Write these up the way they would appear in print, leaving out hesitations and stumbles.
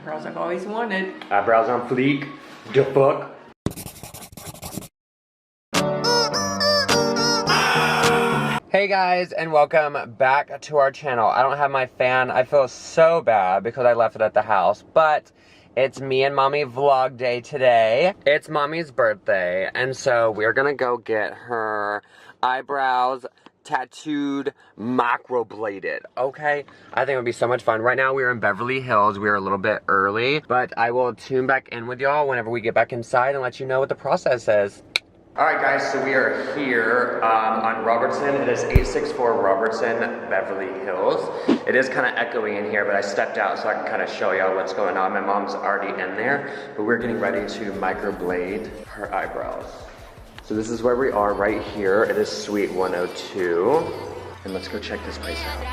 eyebrows I've always wanted. Eyebrows on fleek. The fuck? Hey guys, and welcome back to our channel. I don't have my fan. I feel so bad because I left it at the house, but it's me and mommy vlog day today. It's mommy's birthday, and so we're gonna go get her eyebrows tattooed, microbladed, okay? I think it would be so much fun. Right now we're in Beverly Hills. We're a little bit early, but I will tune back in with y'all whenever we get back inside and let you know what the process is. Alright guys, so we are here on Robertson. It is 864 Robertson, Beverly Hills. It is kind of echoey in here, but I stepped out so I can kind of show y'all what's going on. My mom's already in there, but we're getting ready to microblade her eyebrows. So this is where we are right here. It is Suite 102. And let's go check this place out.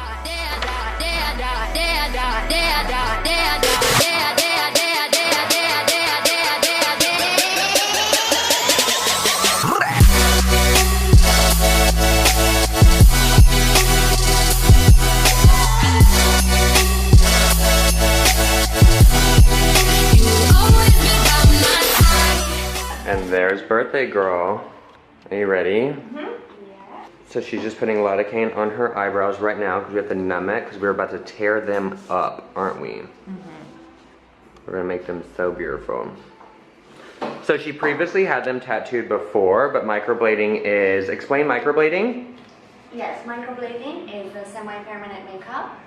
And there's birthday girl. Are you ready? Mm-hmm. Yeah. So she's just putting lidocaine on her eyebrows right now because we have to numb it because we're about to tear them up, aren't we? Mm-hmm. We're gonna make them so beautiful. So she previously had them tattooed before, but microblading is, explain microblading? Yes, microblading is a semi-permanent makeup.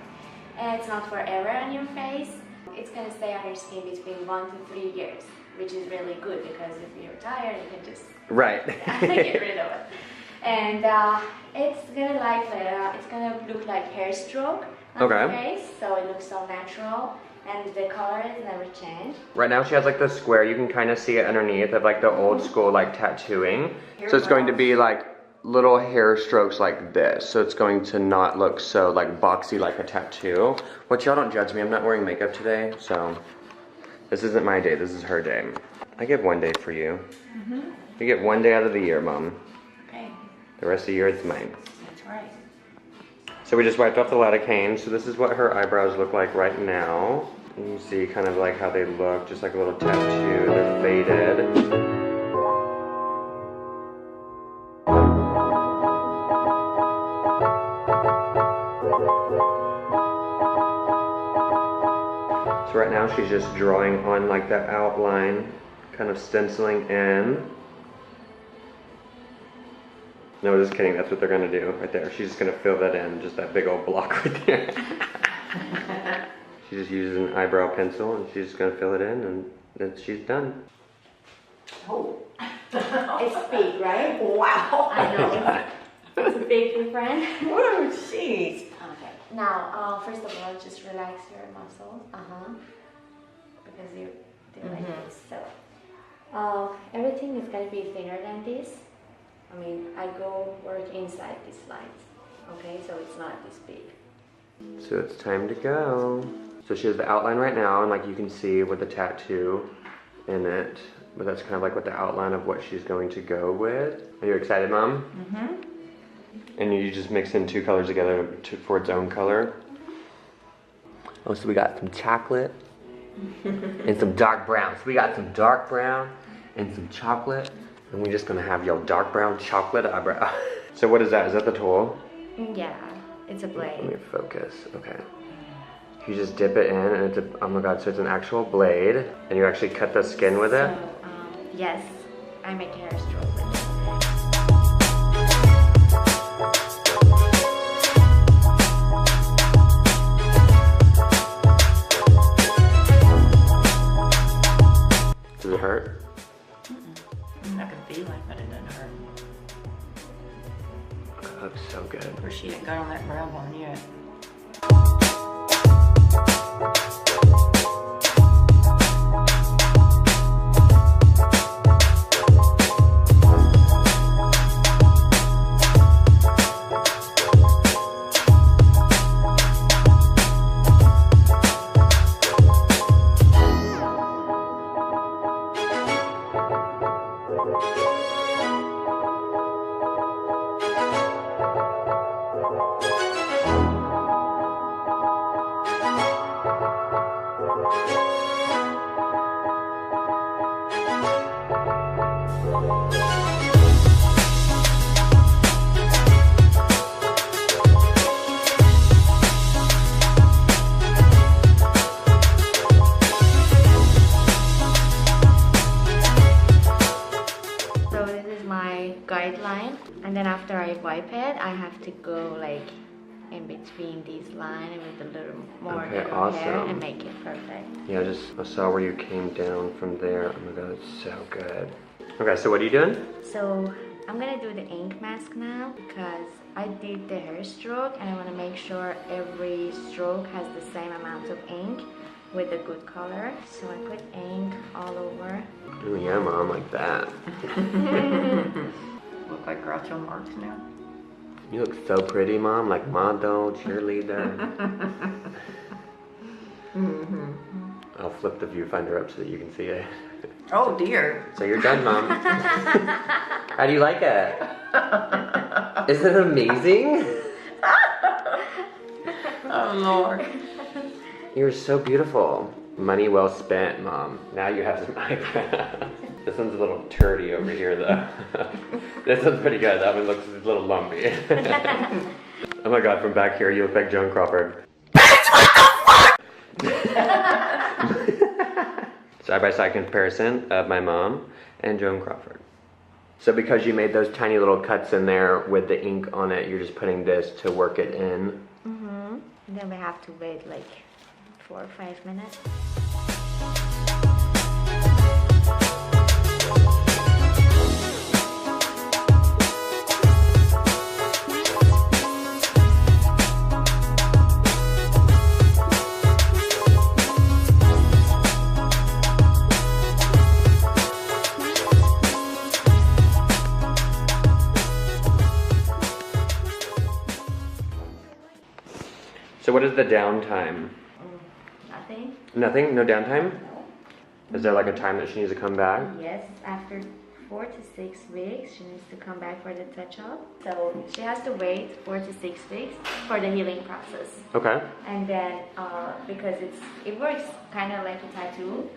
And it's not forever on your face. It's gonna stay on your skin between 1 to 3 years. Which is really good because if you're tired, you can just get rid of it. And it's gonna look like hair stroke on the face, so it looks so natural, and the color is never changed. Right now she has like the square. You can kind of see it underneath of like the old school like tattooing. So it's going to be like little hair strokes like this. So it's going to not look so like boxy like a tattoo. Which y'all don't judge me. I'm not wearing makeup today, so. This isn't my day, this is her day. I give 1 day for you. Mm-hmm. You get 1 day out of the year, Mom. Okay. The rest of the year, it's mine. That's right. So we just wiped off the lidocaine. So this is what her eyebrows look like right now. And you see kind of like how they look, just like a little tattoo. They're faded. So right now she's just drawing on like that outline, kind of stenciling in. No, just kidding, that's what they're gonna do right there. She's just gonna fill that in, just that big old block right there. She just uses an eyebrow pencil and she's just gonna fill it in and then she's done. Oh, it's big, right? Wow. I know. It's a big difference. Whoa, jeez. Okay. Now, first of all, just relax your muscles. Because they're like this. So, everything is gonna be thinner than this. I mean, I go work inside these lines. Okay, so it's not this big. So it's time to go. So she has the outline right now, and like you can see with the tattoo in it. But that's kind of like what the outline of what she's going to go with. Are you excited, Mom? Mm-hmm. And you just mix in 2 colors together for its own color. Oh, so we got some chocolate and some dark brown. So we got some dark brown and some chocolate. And we're just gonna have your dark brown chocolate eyebrow. So what is that? Is that the tool? Yeah, it's a blade. Let me focus, okay. You just dip it in and it's a, oh my god, so it's an actual blade. And you actually cut the skin with it? So, yes, I make hair stroke with it. Does it hurt? I'm not gonna feel like, but it doesn't hurt. That looks so good. Or she ain't got on that brow bone yet. And then after I wipe it, I have to go like in between these lines with a little more Okay, little hair awesome. and make it perfect. Yeah, I saw where you came down from there. Oh my god, it's so good. Okay, so what are you doing? So I'm gonna do the ink mask now because I did the hair stroke and I want to make sure every stroke has the same amount of ink with a good color. So I put ink all over. Oh yeah, Mom, like that. Look like Groucho Marx now. You look so pretty, Mom, like model, cheerleader. I'll flip the viewfinder up so that you can see it. Oh dear. So you're done, Mom. How do you like it? Isn't it amazing? Oh Lord. You're so beautiful. Money well spent, Mom. Now you have some eyebrows. This one's a little turdy over here, though. This one's pretty good. That one looks a little lumpy. Oh my god, from back here, you look like Joan Crawford. Side-by-side comparison of my mom and Joan Crawford. So because you made those tiny little cuts in there with the ink on it, you're just putting this to work it in? And then we have to wait like 4 or 5 minutes. So what is the downtime? Nothing. Nothing? No downtime? Is there like a time that she needs to come back? Yes, after 4 to 6 weeks, she needs to come back for the touch-up. So she has to wait 4 to 6 weeks for the healing process. Okay. And then, because it works kind of like a tattoo,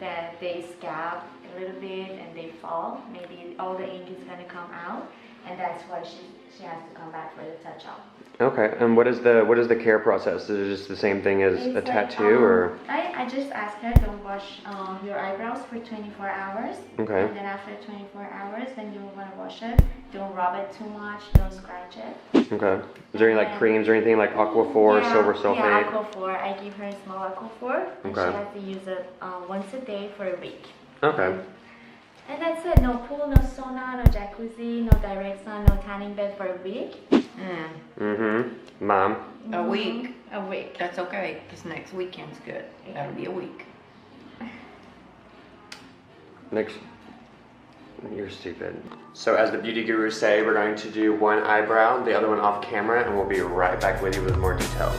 that they scab a little bit and they fall. Maybe all the ink is gonna come out, and that's why she has to come back for the touch-up. Okay. And what is the care process? Is it just the same thing as a tattoo, or? I just asked her, don't wash your eyebrows for 24 hours. Okay. And then after 24 hours, then you want to wash it. Don't rub it too much. Don't scratch it. Okay. Is there any like creams or anything like Aquaphor, silver sulfate? Yeah, Aquaphor. I give her a small Aquaphor. And Okay. she has to use it once a day for a week. Okay. And that's it. No pool, no sauna, no jacuzzi, no direct sun, no tanning bed for a week. Mom. A week. A week. That's okay, because next weekend's good. That'll be a week. Next. You're stupid. So as the beauty gurus say, we're going to do one eyebrow, the other one off camera, and we'll be right back with you with more detail.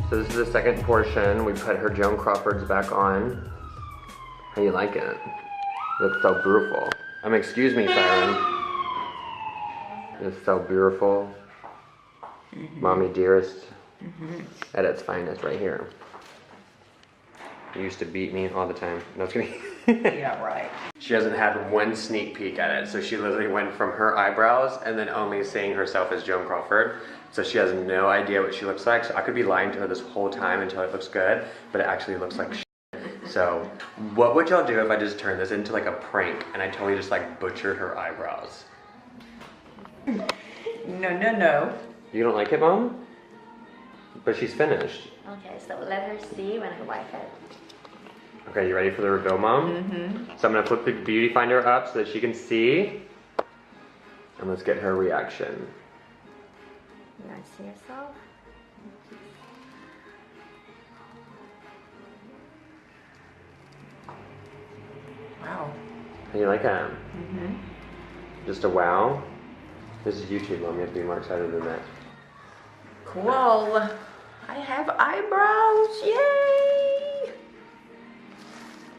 So this is the second portion. We put her Joan Crawford's back on. How you like it? It looks so beautiful. Excuse me, Siren. It's so beautiful. Mommy dearest. At its finest right here. You used to beat me all the time. No, it's kidding. Yeah, right. She hasn't had one sneak peek at it, so she literally went from her eyebrows and then only seeing herself as Joan Crawford. So she has no idea what she looks like. So I could be lying to her this whole time until it looks good, but it actually looks like shit. So what would y'all do if I just turned this into like a prank and I totally just like butchered her eyebrows? No. You don't like it, Mom? But she's finished. Okay, so let her see when I wipe it. Okay, you ready for the reveal, Mom? Mm-hmm. So I'm gonna flip the beauty finder up so that she can see. And let's get her reaction. You want to see yourself? Wow. How you like it? Mm-hmm. Just a wow? This is YouTube, Mom. You have to be more excited than that. Cool. I have eyebrows. Yay!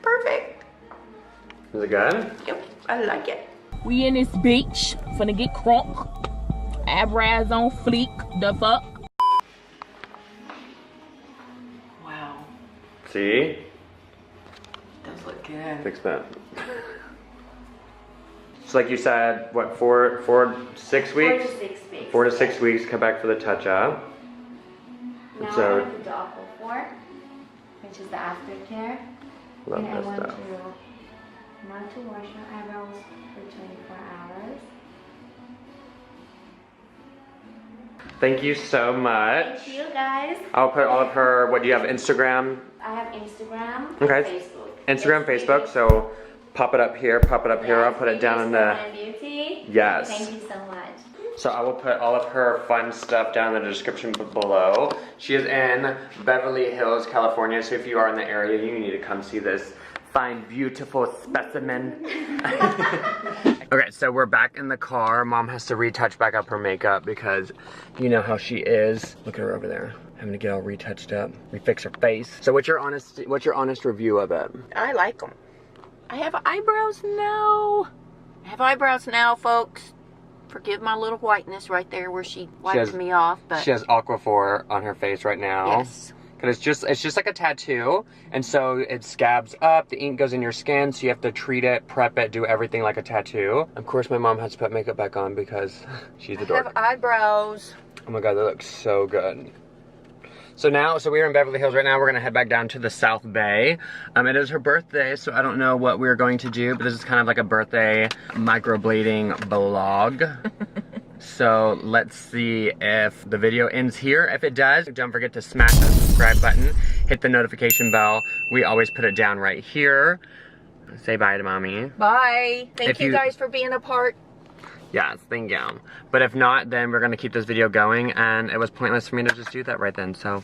Perfect. Is it good? Yep, I like it. We in this beach, finna get crunk. Eyebrows on fleek, the fuck. Wow. See? Does look good. Fix that. So like you said, what, 6 weeks? 4 to 6 weeks. 4 to 6 weeks, come back for the touch-up. Now So- I want to do Aqua 4, which is the aftercare. Love And I this want stuff. to not to wash your eyebrows for 24 hours. Thank you so much. Thank you guys. I'll put all of her, what do you have, Instagram? I have Instagram, Okay. Facebook. Instagram, Facebook, so pop it up here, I'll put it down in the... Beauty. Yes. Thank you so much. So I will put all of her fun stuff down in the description below. She is in Beverly Hills, California, so if you are in the area, you need to come see this fine, beautiful specimen. Okay, so we're back in the car. Mom has to retouch back up her makeup because you know how she is. Look at her over there, having to get all retouched up, refix her face. So what's your honest review of it? I like them. I have eyebrows now. I have eyebrows now, folks. Forgive my little whiteness right there where she wiped me off, but She has Aquaphor on her face right now. yes. Because it's just like a tattoo, and so it scabs up, the ink goes in your skin, so you have to treat it, prep it, do everything like a tattoo. Of course, my mom has to put makeup back on because she's a I dork. have eyebrows. Oh my god, they look so good. So we're in Beverly Hills right now. We're gonna head back down to the South Bay. It is her birthday, so I don't know what we're going to do, but this is kind of like a birthday microblading vlog. So let's see if the video ends here. If it does, don't forget to smash that subscribe button, hit the notification bell. We always put it down right here. Say bye to Mommy. Bye. Thank If you you- guys for being a part. Yes, thank you. But if not, then we're gonna keep this video going, and it was pointless for me to just do that right then, so